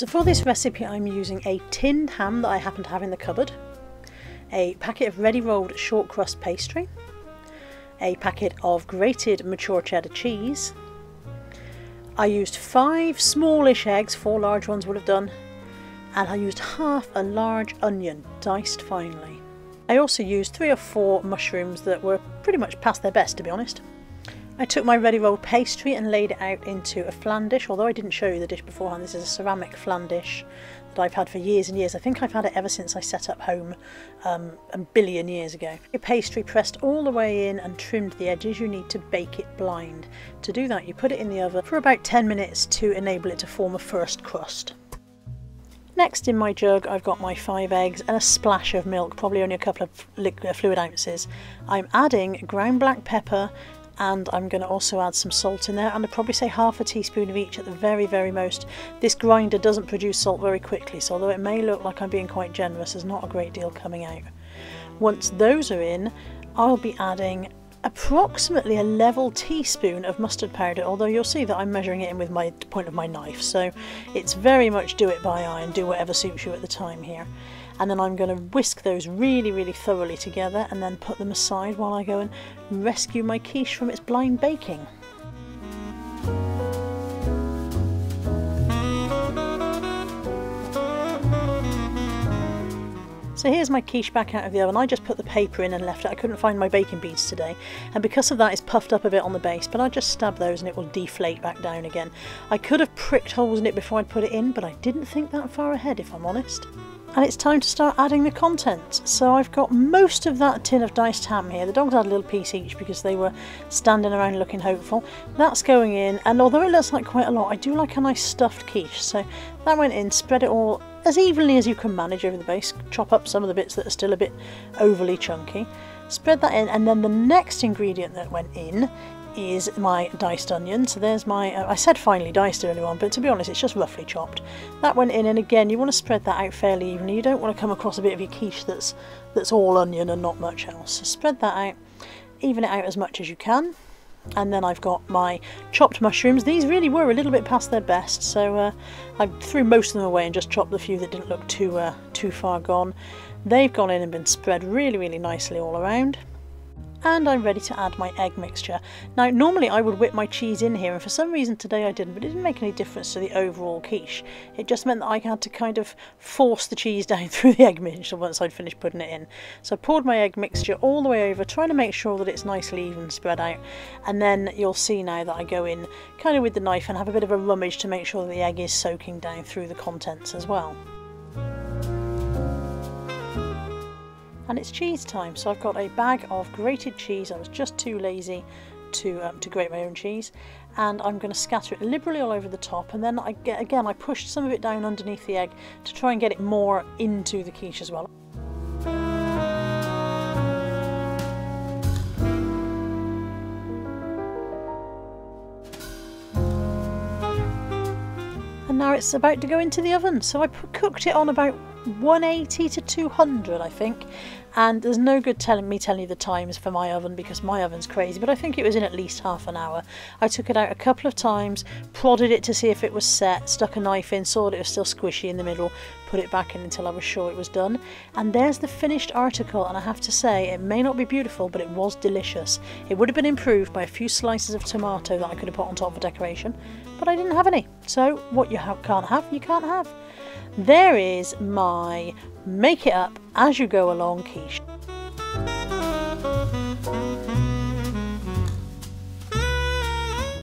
So for this recipe I'm using a tinned ham that I happen to have in the cupboard, a packet of ready rolled short crust pastry, a packet of grated mature cheddar cheese. I used 5 smallish eggs, 4 large ones would have done, and I used half a large onion, diced finely. I also used 3 or 4 mushrooms that were pretty much past their best, to be honest. I took my ready rolled pastry and laid it out into a flan dish, although I didn't show you the dish beforehand. This is a ceramic flan dish that I've had for years and years. I think I've had it ever since I set up home a billion years ago. Your pastry pressed all the way in and trimmed the edges, you need to bake it blind. To do that you put it in the oven for about 10 minutes to enable it to form a first crust. Next in my jug I've got my 5 eggs and a splash of milk, probably only a couple of fluid ounces. I'm adding ground black pepper, and I'm going to also add some salt in there, and I'd probably say half a teaspoon of each at the very most. This grinder doesn't produce salt very quickly, so although it may look like I'm being quite generous, there's not a great deal coming out. Once those are in, I'll be adding approximately a level teaspoon of mustard powder, although you'll see that I'm measuring it in with my point of my knife, so it's very much do it by eye and do whatever suits you at the time here. And then I'm going to whisk those really thoroughly together and then put them aside while I go and rescue my quiche from its blind baking. So here's my quiche back out of the oven. I just put the paper in and left it. I couldn't find my baking beads today, and because of that it's puffed up a bit on the base, but I just stab those and it will deflate back down again. I could have pricked holes in it before I'd put it in, but I didn't think that far ahead, if I'm honest. And it's time to start adding the contents. So I've got most of that tin of diced ham here. The dogs had a little piece each because they were standing around looking hopeful. That's going in, and although it looks like quite a lot, I do like a nice stuffed quiche. So that went in, spread it all as evenly as you can manage over the base. Chop up some of the bits that are still a bit overly chunky. Spread that in, and then the next ingredient that went in is my diced onion. So there's my, I said finely diced earlier on, but to be honest it's just roughly chopped. That went in, and again you want to spread that out fairly evenly. You don't want to come across a bit of your quiche that's all onion and not much else. So spread that out, even it out as much as you can. And then I've got my chopped mushrooms. These really were a little bit past their best, so I threw most of them away and just chopped the few that didn't look too far gone. They've gone in and been spread really nicely all around. And I'm ready to add my egg mixture. Now normally I would whip my cheese in here, and for some reason today I didn't, but it didn't make any difference to the overall quiche. It just meant that I had to kind of force the cheese down through the egg mixture once I'd finished putting it in. So I poured my egg mixture all the way over, trying to make sure that it's nicely even spread out, and then you'll see now that I go in kind of with the knife and have a bit of a rummage to make sure that the egg is soaking down through the contents as well. And it's cheese time, so I've got a bag of grated cheese. I was just too lazy to grate my own cheese, and I'm going to scatter it liberally all over the top, and then I pushed some of it down underneath the egg to try and get it more into the quiche as well. And now it's about to go into the oven, so I cooked it on about 180 to 200 I think, and there's no good telling you the times for my oven because my oven's crazy, but I think it was in at least half an hour. I took it out a couple of times, prodded it to see if it was set, stuck a knife in, saw that it was still squishy in the middle, put it back in until I was sure it was done, and there's the finished article. And I have to say, it may not be beautiful, but it was delicious. It would have been improved by a few slices of tomato that I could have put on top for decoration, but I didn't have any, so what you can't have, you can't have. There is my make it up as you go along quiche.